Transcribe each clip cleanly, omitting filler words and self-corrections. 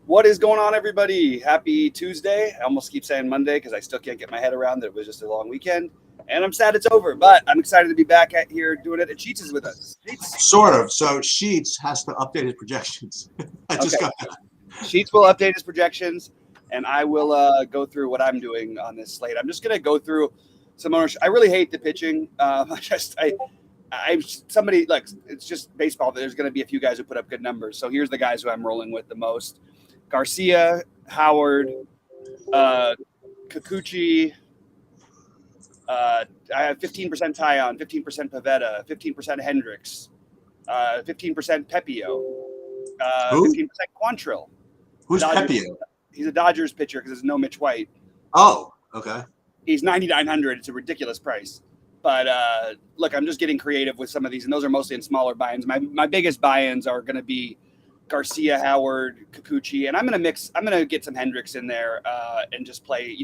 What is going on, everybody? Happy Tuesday. I almost keep saying Monday because I still can't get my head around that it was just a long weekend. And I'm sad it's over, but I'm excited to be back here doing it. And Sheets is with us. Sheets. Sort of. So Sheets has to update his projections. I just got that. Sheets will update his projections, and I will go through what I'm doing on this slate. I'm just going to go through some ownership. I really hate the pitching. Somebody, look, it's just baseball. There's going to be a few guys who put up good numbers. So here's the guys who I'm rolling with the most. Garcia, Howard, Kikuchi. I have 15% Tyon, 15% Pavetta, 15% Hendricks, 15% Pepio, 15% Quantrill. Who's Dodgers, Pepio? He's a Dodgers pitcher because there's no Mitch White. Oh, okay. He's 9,900. It's a ridiculous price. But look, I'm just getting creative with some of these, and those are mostly in smaller buy-ins. My biggest buy-ins are going to be Garcia, Howard, Kikuchi, and I'm going to get some Hendricks in there and just play,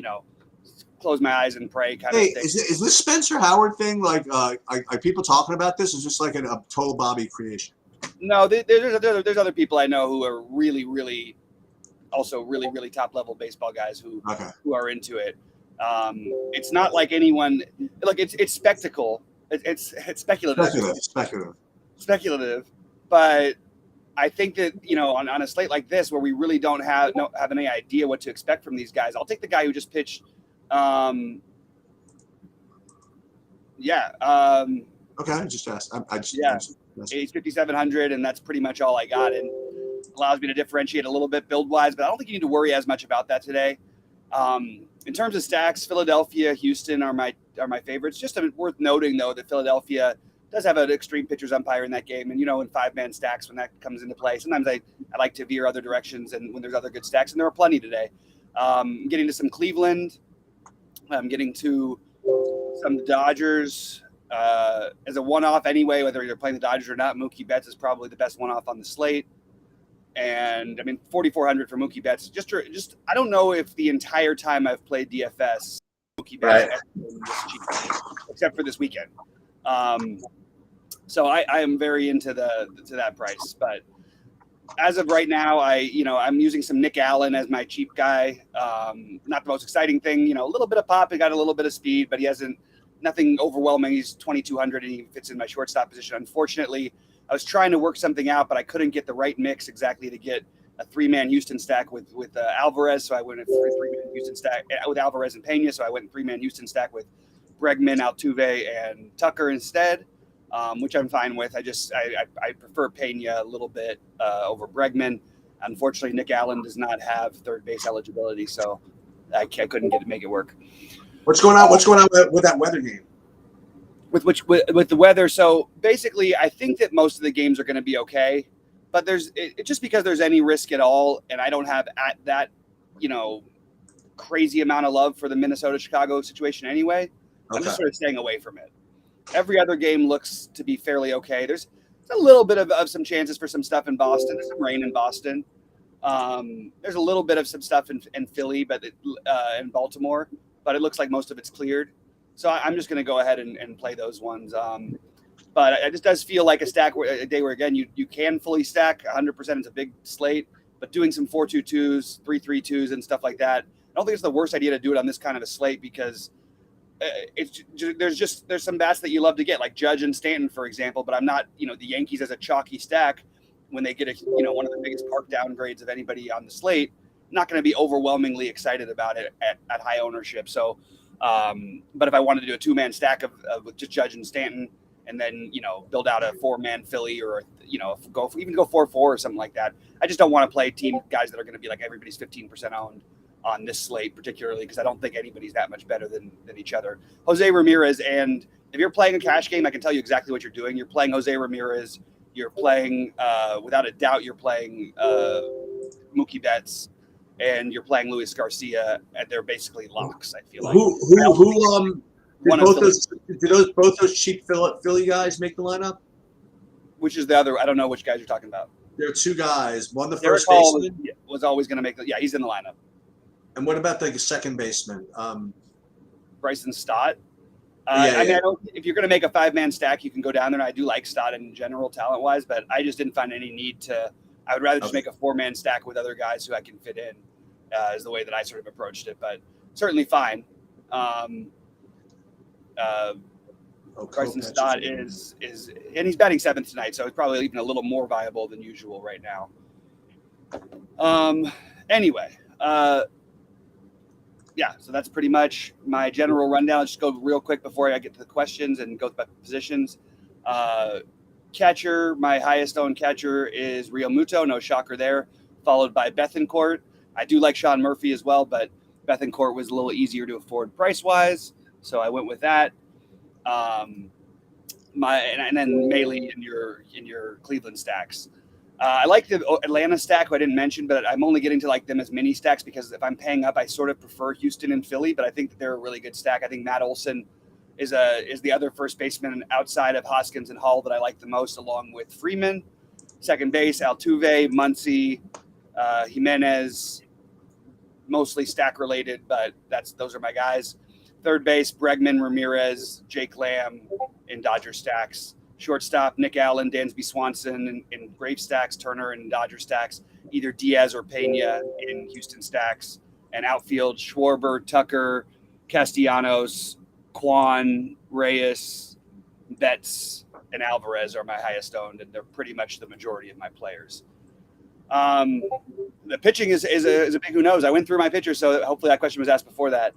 close my eyes and pray kind of thing. Is this Spencer Howard thing like are people talking about this? Is this like a total Bobby creation? No, there's other people I know who are really, really, also really, really top level baseball guys who are into it. It's not like anyone. Look, it's spectacle. It's speculative. Speculative, but I think that on a slate like this where we really don't have any idea what to expect from these guys, I'll take the guy who just pitched. Okay, just asked. He's 5,700, and that's pretty much all I got, and allows me to differentiate a little bit build wise, but I don't think you need to worry as much about that today. In terms of stacks, Philadelphia, Houston are my favorites. Just worth noting though that Philadelphia does have an extreme pitchers umpire in that game, and in 5-man stacks when that comes into play, sometimes I like to veer other directions, and when there's other good stacks, and there are plenty today. Getting to some Cleveland. I'm getting to some Dodgers as a one-off anyway, whether you're playing the Dodgers or not. Mookie Betts is probably the best one-off on the slate. And 4,400 for Mookie Betts. Just I don't know if the entire time I've played DFS, Mookie Betts has been this cheap, except for this weekend. So I am very into that price. But as of right now, I'm using some Nick Allen as my cheap guy. Not the most exciting thing, a little bit of pop. He got a little bit of speed, but he hasn't nothing overwhelming. He's 2,200 and he fits in my shortstop position. Unfortunately, I was trying to work something out, but I couldn't get the right mix exactly to get a 3-man Houston stack with Alvarez. So I went a 3-man Houston stack with Alvarez and Pena. So I went 3-man Houston stack with Bregman, Altuve, and Tucker instead, which I'm fine with. I prefer Pena a little bit over Bregman. Unfortunately, Nick Allen does not have third base eligibility, so I couldn't make it work. What's going on? What's going on with that weather game? With the weather, so basically, I think that most of the games are going to be okay, but just because there's any risk at all, and I don't have that crazy amount of love for the Minnesota-Chicago situation anyway. I'm just sort of staying away from it. Every other game looks to be fairly okay. There's a little bit of some chances for some stuff in Boston. There's some rain in Boston. There's a little bit of some stuff in Philly, but in Baltimore, but it looks like most of it's cleared. So I'm just going to go ahead and play those ones. But it just does feel like a day where, again, you can fully stack 100%. It's a big slate, but doing some 4-2-2s, 3-3-2s, and stuff like that, I don't think it's the worst idea to do it on this kind of a slate because there's some bats that you love to get, like Judge and Stanton, for example. But I'm not, the Yankees as a chalky stack when they get one of the biggest park downgrades of anybody on the slate. Not going to be overwhelmingly excited about it at high ownership. So. But if I wanted to do a 2-man stack of just Judge and Stanton, and then build out a 4-man Philly, or go 4-4 or something like that, I just don't want to play team guys that are going to be like everybody's 15% owned on this slate, particularly because I don't think anybody's that much better than each other. Jose Ramirez, and if you're playing a cash game, I can tell you exactly what you're doing. You're playing Jose Ramirez. You're playing without a doubt. You're playing Mookie Betts. And you're playing Luis Garcia, and they're basically locks. I feel like. Both those cheap Philly guys make the lineup? Which is the other? I don't know which guys you're talking about. There are two guys. One, the Derek first baseman, was always going to make. He's in the lineup. And what about the second baseman? Bryson Stott. If you're going to make a 5-man stack, you can go down there. And I do like Stott in general, talent-wise, but I just didn't find any need to I would rather just make a 4-man stack with other guys who I can fit in, is the way that I sort of approached it, but certainly fine. Bryson Stott is and he's batting 7th tonight, so he's probably even a little more viable than usual right now. Anyway, yeah, so that's pretty much my general rundown. I'll just go real quick before I get to the questions and go by positions. Catcher, my highest owned catcher is Real Muto, no shocker there, followed by Bethancourt. I do like Sean Murphy as well, but Bethancourt was a little easier to afford price-wise, so I went with that. And then Maley in your Cleveland stacks. I like the Atlanta stack, who I didn't mention, but I'm only getting to like them as mini stacks because if I'm paying up, I sort of prefer Houston and Philly, but I think that they're a really good stack. I think Matt Olson is the other first baseman outside of Hoskins and Hall that I like the most, along with Freeman. Second base, Altuve, Muncy, Jimenez, mostly stack related, but those are my guys. Third base, Bregman, Ramirez, Jake Lamb in Dodger stacks. Shortstop, Nick Allen, Dansby Swanson in Brave stacks, Turner in Dodger stacks, either Diaz or Pena in Houston stacks. And outfield, Schwarber, Tucker, Castellanos, Kwan, Reyes, Betts, and Alvarez are my highest owned, and they're pretty much the majority of my players. The pitching is a big who knows. I went through my pitchers, so hopefully that question was asked before that.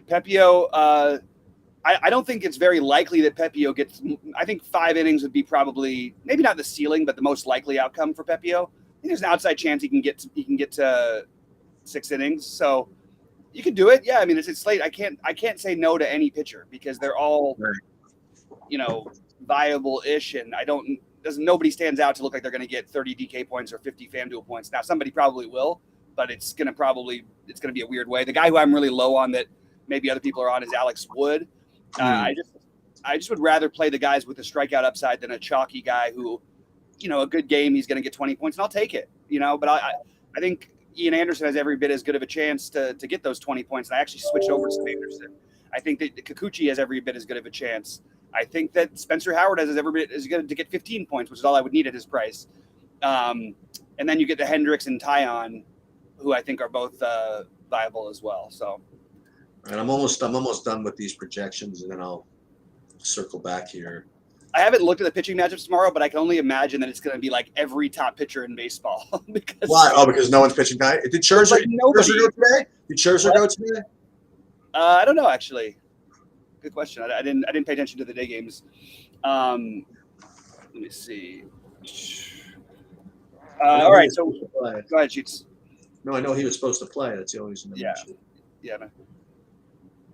Pepio, I don't think it's very likely that Pepio gets. I think 5 innings would be probably maybe not the ceiling, but the most likely outcome for Pepio. I think there's an outside chance he can get to 6 innings. So you can do it. Yeah, I mean it's slate. I can't say no to any pitcher because they're all viable-ish, and nobody stands out to look like they're going to get 30 DK points or 50 FanDuel points. Now somebody probably will, but it's going to be a weird way. The guy who I'm really low on that maybe other people are on is Alex Wood. I just would rather play the guys with a strikeout upside than a chalky guy who, a good game, he's going to get 20 points, and I'll take it, But I think Ian Anderson has every bit as good of a chance to get those 20 points. And I actually switched over to Anderson. I think that Kikuchi has every bit as good of a chance. I think that Spencer Howard has every bit as good to get 15 points, which is all I would need at his price. And then you get the Hendricks and Tyon, who I think are both viable as well. So. And I'm almost done with these projections, and then I'll circle back here. I haven't looked at the pitching matchups tomorrow, but I can only imagine that it's going to be like every top pitcher in baseball. Why? Oh, because no one's pitching tonight. Did Scherzer, go today? Did Scherzer go today? I don't know, actually. Good question. I didn't pay attention to the day games. Let me see. All right, so go ahead, Sheets. No, I know he was supposed to play. That's the only reason. Yeah.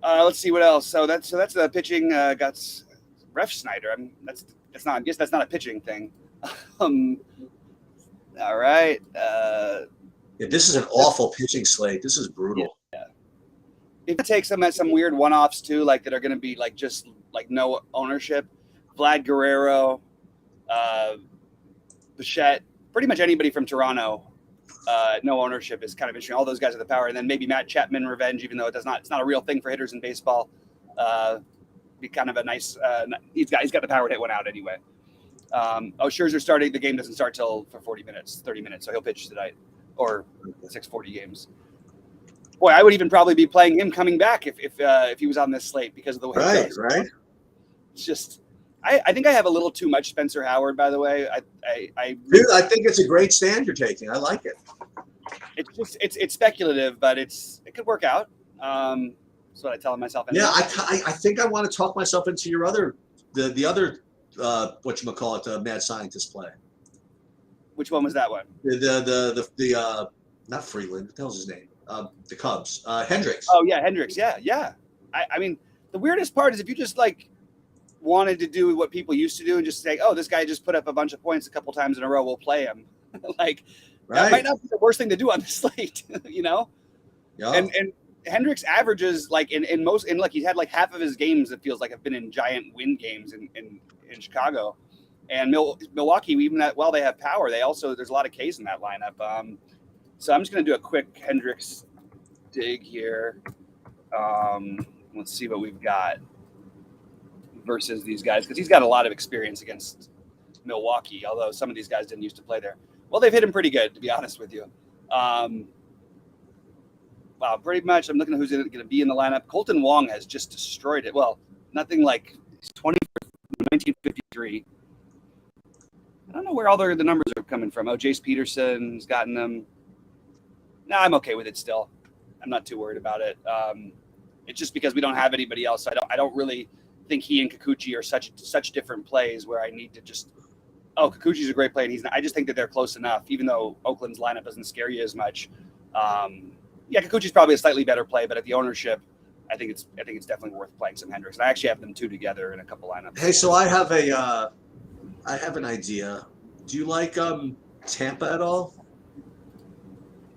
Let's see what else. So that's the pitching. Got Ref Snyder. I guess that's not a pitching thing. All right. This is an awful pitching slate. This is brutal. Yeah. If it takes them at some weird one-offs too, like that are going to be like just like no ownership, Vlad Guerrero, Bichette, pretty much anybody from Toronto. No ownership is kind of interesting. All those guys are the power, and then maybe Matt Chapman revenge, even though it's not a real thing for hitters in baseball. Be kind of a nice. He's got the power to hit one out anyway. Scherzer starting. The game doesn't start till for 30 minutes, so he'll pitch tonight or 6:40 games. Boy, I would even probably be playing him coming back if he was on this slate because of the way. Right. It's just. I think I have a little too much Spencer Howard, by the way. I think it's a great stand you're taking. I like it. It's speculative, but it could work out. That's what I tell myself. Anyway. Yeah, I think I want to talk myself into your other the other mad scientist play. Which one was that one? The not Freeland. What the hell's his name? The Cubs. Hendricks. Oh yeah, Hendricks. Yeah. I mean, the weirdest part is if you just like wanted to do what people used to do and just say, oh, this guy just put up a bunch of points a couple times in a row, we'll play him. That might not be the worst thing to do on the slate, Yeah. And Hendricks averages like in he's had like half of his games it feels like have been in giant win games in Chicago. And Milwaukee, even while they have power, there's a lot of Ks in that lineup. So I'm just gonna do a quick Hendricks dig here. Let's see what we've got versus these guys, because he's got a lot of experience against Milwaukee, although some of these guys didn't used to play there. Well, they've hit him pretty good, to be honest with you. Wow, pretty much. I'm looking at who's going to be in the lineup. Colton Wong has just destroyed it. Well, nothing like he's 20 for 1953. I don't know where all the numbers are coming from. Oh, Jace Peterson's gotten them. No, I'm okay with it still. I'm not too worried about it. It's just because we don't have anybody else. I don't really think he and Kikuchi are such different plays where I need to just. Oh, Kikuchi's a great play, and he's not. I just think that they're close enough, even though Oakland's lineup doesn't scare you as much. Yeah, Kikuchi's probably a slightly better play, but at the ownership, I think it's definitely worth playing some Hendricks. And I actually have them two together in a couple lineups. Hey, so I have an idea. Do you like Tampa at all?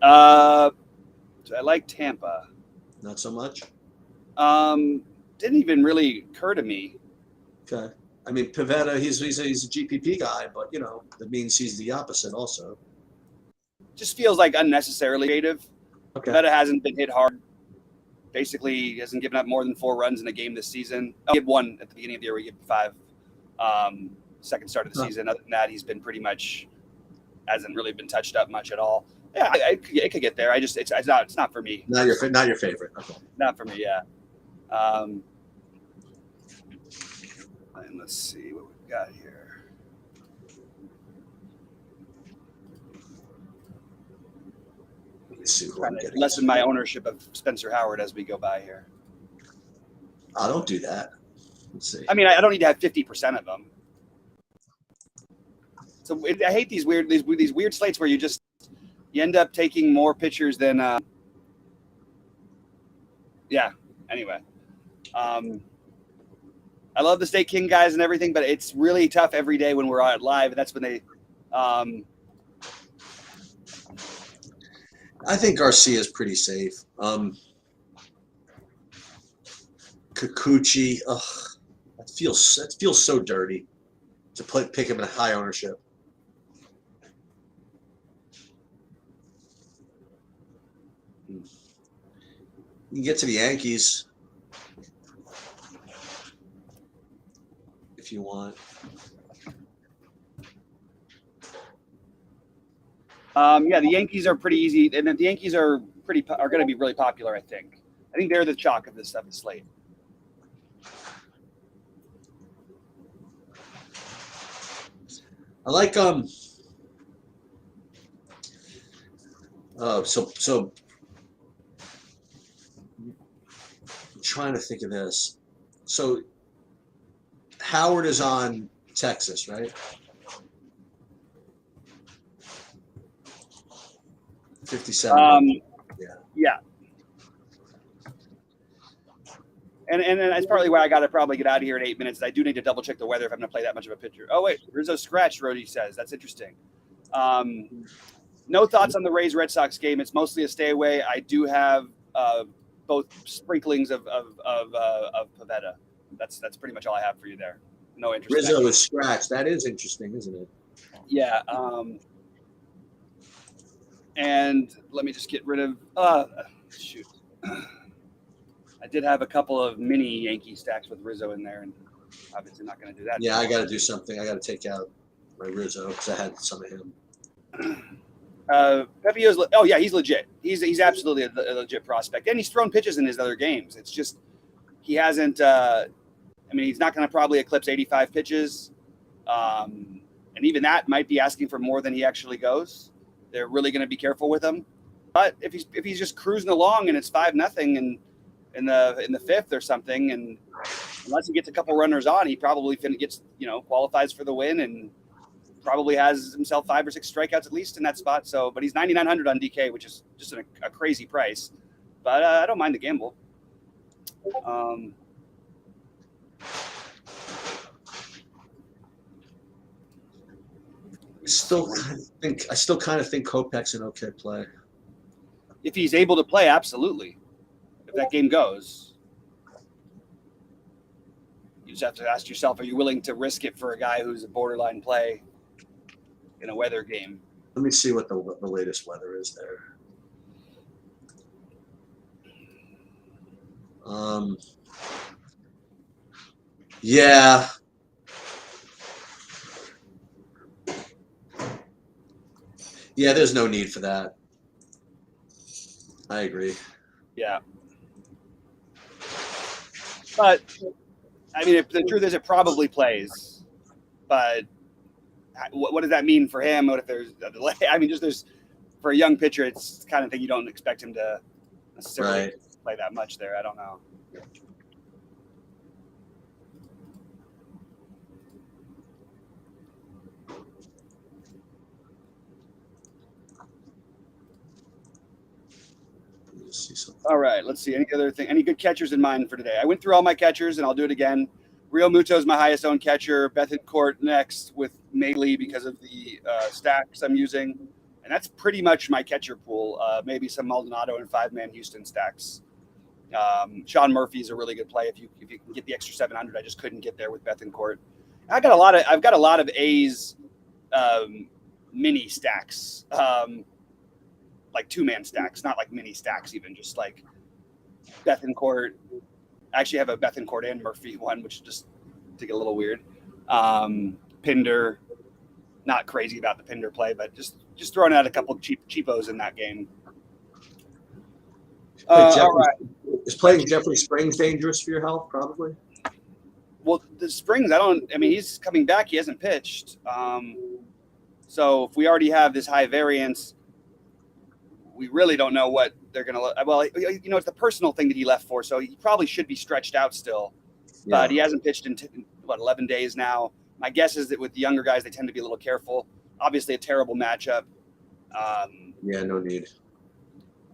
I like Tampa. Not so much. Didn't even really occur to me. Okay. I mean, Pivetta, he's a GPP guy, but you know that means he's the opposite also. Just feels like unnecessarily creative. Okay. Pivetta hasn't been hit hard. Basically, hasn't given up more than 4 runs in a game this season. He had 1 at the beginning of the year. We gave 5. Second start of the season. Other than that, he's been pretty much hasn't really been touched up much at all. Yeah, it could get there. It's not for me. Not your favorite. Okay. Not for me. Yeah. And let's see what we've got here. Trying to lessen my ownership of Spencer Howard as we go by here. I don't do that. Let's see. I mean, I don't need to have 50% of them. So I hate these weird slates where you end up taking more pitchers than. Yeah. Anyway, I love the State King guys and everything, but it's really tough every day when we're out live. That's when they. I think Garcia is pretty safe. Kikuchi, that feels so dirty to pick him in high ownership. You can get to the Yankees if you want. Yeah, the Yankees are pretty easy, and the Yankees are going to be really popular. I think they're the chalk of the slate. I like so I'm trying to think of this. So Howard is on Texas, right? 57. Yeah. And that's partly why I got to probably get out of here in 8 minutes. I do need to double check the weather if I'm going to play that much of a pitcher. Oh wait, Rizzo scratched. Rody says that's interesting. No thoughts on the Rays Red Sox game. It's mostly a stay away. I do have both sprinklings of Pivetta. That's pretty much all I have for you there. No interest. Rizzo is scratched. That is interesting, isn't it? Yeah. And let me just get rid of. Shoot. I did have a couple of mini Yankee stacks with Rizzo in there, and obviously not going to do that. Yeah, I got to do something. I got to take out my Rizzo because I had some of him. Pepio's. Oh yeah, he's legit. He's absolutely a legit prospect, and he's thrown pitches in his other games. It's just he hasn't. I mean, he's not going to probably eclipse 85 pitches, and even that might be asking for more than he actually goes. They're really going to be careful with him. But if he's just cruising along and it's 5-0 and in the 5th or something, and unless he gets a couple runners on, he probably qualifies for the win and probably has himself 5 or 6 strikeouts at least in that spot. So, but he's 9,900 on DK, which is just a crazy price. But I don't mind the gamble. I still kind of think Kopech's an okay play. If he's able to play, absolutely. If that game goes, you just have to ask yourself, are you willing to risk it for a guy who's a borderline play in a weather game? Let me see what the latest weather is there. Yeah. Yeah, there's no need for that. I agree. Yeah. But I mean, if the truth is, it probably plays. But what does that mean for him? What if there's a delay? I mean, just there's for a young pitcher, it's the kind of thing you don't expect him to necessarily play that much there. I don't know. All right, let's see. Any good catchers in mind for today? I went through all my catchers, and I'll do it again. Real Muto is my highest owned catcher. Bethancourt next with Maley because of the stacks I'm using. And that's pretty much my catcher pool. Maybe some Maldonado and 5-man Houston stacks. Sean Murphy's a really good play if you can get the extra 700. I just couldn't get there with Bethancourt. I've got a lot of A's mini stacks. Like 2-man stacks, not like mini stacks, even just like Bethancourt. I actually have a Bethancourt and Murphy one, which just to get a little weird. Pinder, not crazy about the Pinder play, but just throwing out a couple of cheapos in that game. All right. Is playing Jeffrey Springs dangerous for your health? Probably. Well, the Springs, he's coming back. He hasn't pitched. So if we already have this high variance, we really don't know what they're going to – well, it's the personal thing that he left for, so he probably should be stretched out still. Yeah. But he hasn't pitched in, 11 days now. My guess is that with the younger guys, they tend to be a little careful. Obviously, a terrible matchup. Yeah, no need.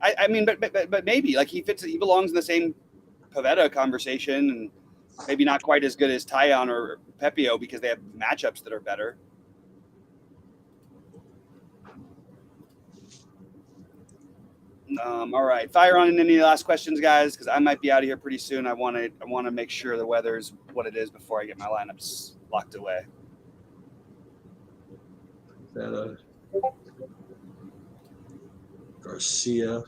I mean, but maybe. Like, he belongs in the same Pavetta conversation, and maybe not quite as good as Taillon or Pepio because they have matchups that are better. All right, fire on any last questions, guys, because I might be out of here pretty soon. I want to make sure the weather's what it is before I get my lineups locked away. Garcia,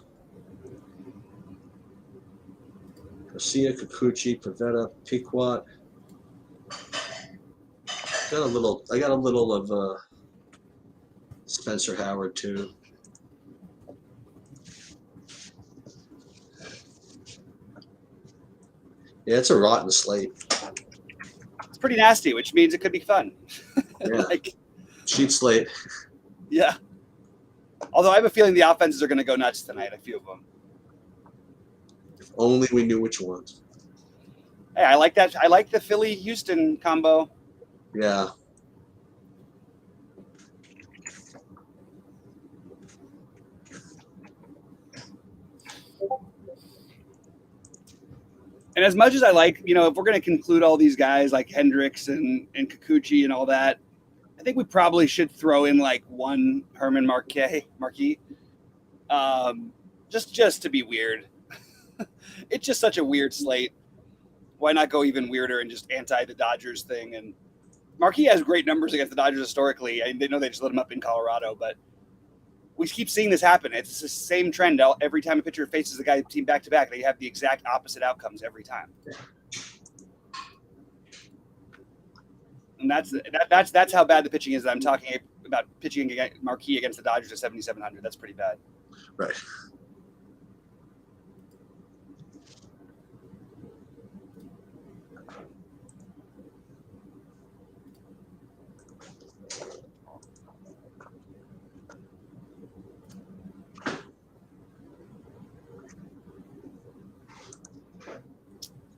Kikuchi, Pavetta, Piquet. I got a little of Spencer Howard too. Yeah, it's a rotten slate. It's pretty nasty, which means it could be fun. Yeah. Cheap slate. Yeah. Although I have a feeling the offenses are going to go nuts tonight, a few of them. If only we knew which ones. Hey, I like that. I like the Philly-Houston combo. Yeah. And as much as I like, if we're going to conclude all these guys like Hendricks and Kikuchi and all that, I think we probably should throw in like one Herman Marquis, just to be weird. It's just such a weird slate. Why not go even weirder and just anti the Dodgers thing? And Marquis has great numbers against the Dodgers historically. They know they just let him up in Colorado, but we keep seeing this happen. It's the same trend. Every time a pitcher faces a guy team back to back, they have the exact opposite outcomes every time. And that's how bad the pitching is. That I'm talking about pitching Marquis against the Dodgers at 7,700. That's pretty bad. Right.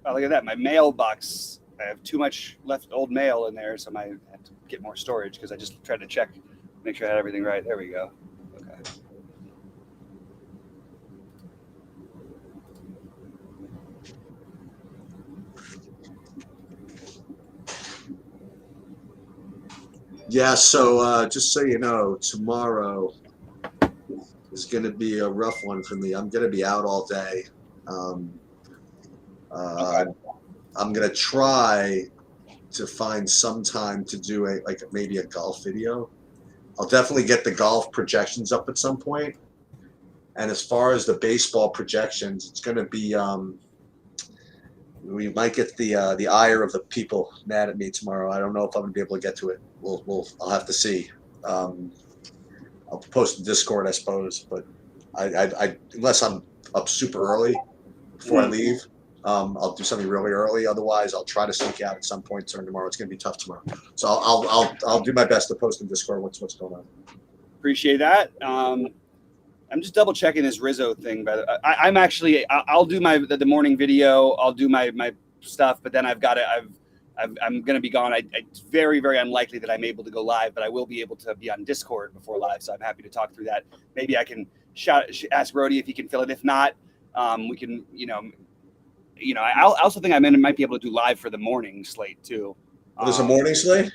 Oh, look at that. My mailbox. I have too much old mail in there, so I have to get more storage because I just tried to check, make sure I had everything right. There we go. Okay. Yeah, so just so you know, tomorrow is going to be a rough one for me. I'm going to be out all day. Okay. I'm going to try to find some time to do maybe a golf video. I'll definitely get the golf projections up at some point. And as far as the baseball projections, it's going to be we might get the ire of the people mad at me tomorrow. I don't know if I'm going to be able to get to it. I'll have to see. I'll post in Discord, I suppose. But I unless I'm up super early before I leave, I'll do something really early. Otherwise, I'll try to sneak out at some point during tomorrow. It's going to be tough tomorrow, so I'll do my best to post in Discord what's going on. Appreciate that. I'm just double checking this Rizzo thing, but I'm actually I'll do the morning video. I'll do my stuff, but then I'm going to be gone. It's very, very unlikely that I'm able to go live, but I will be able to be on Discord before live. So I'm happy to talk through that. Maybe I can ask Brody if he can fill it. If not, we can, I also think I might be able to do live for the morning slate too. There's a morning slate?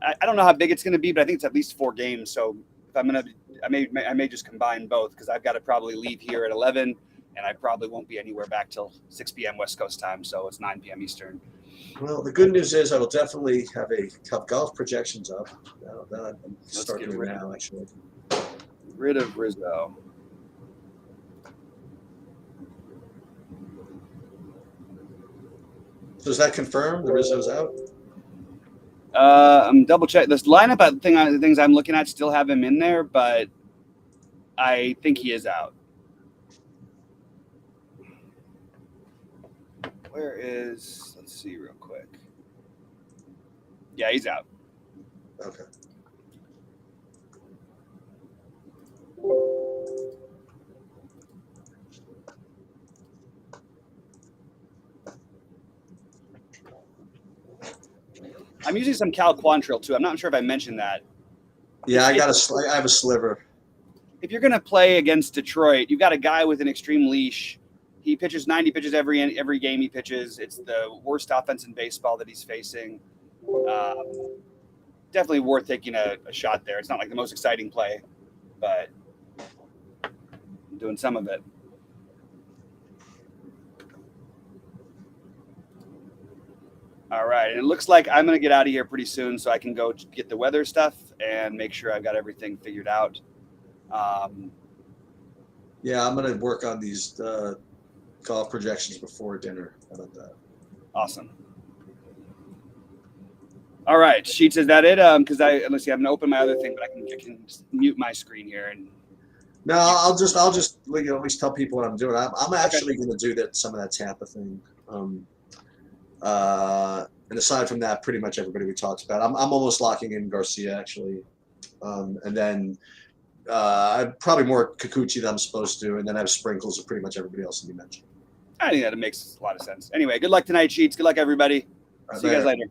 I don't know how big it's going to be, but I think it's at least 4 games. So if I'm going to, I may just combine both because I've got to probably leave here at 11 and I probably won't be anywhere back till 6 p.m. West Coast time. So it's 9 p.m. Eastern. Well, the good news is I will definitely have golf projections up. I'm starting doing now, actually. Rid of Rizzo. So is that confirmed? The Rizzo's out? I'm double check this lineup. The things I'm looking at still have him in there, but I think he is out. Where is? Let's see real quick. Yeah, he's out. Okay. I'm using some Cal Quantrill too. I'm not sure if I mentioned that. Yeah, I have a sliver. If you're going to play against Detroit, you've got a guy with an extreme leash. He pitches 90 pitches every game he pitches. It's the worst offense in baseball that he's facing. Definitely worth taking a shot there. It's not like the most exciting play, but I'm doing some of it. All right, and it looks like I'm going to get out of here pretty soon so I can go get the weather stuff and make sure I've got everything figured out. Yeah, I'm going to work on these golf projections before dinner. How about that? Awesome. All right, Sheets, is that it? Because let's see, I'm going to open my other thing, but I can just mute my screen here. And no, I'll just at least tell people what I'm doing. I'm actually going to do some of that Tampa thing. And aside from that, pretty much everybody we talked about. I'm almost locking in Garcia actually, and then probably more Kikuchi than I'm supposed to, and then I have sprinkles of pretty much everybody else that you mentioned. I think that makes a lot of sense. Anyway, good luck tonight, Sheets. Good luck, everybody. See you guys later.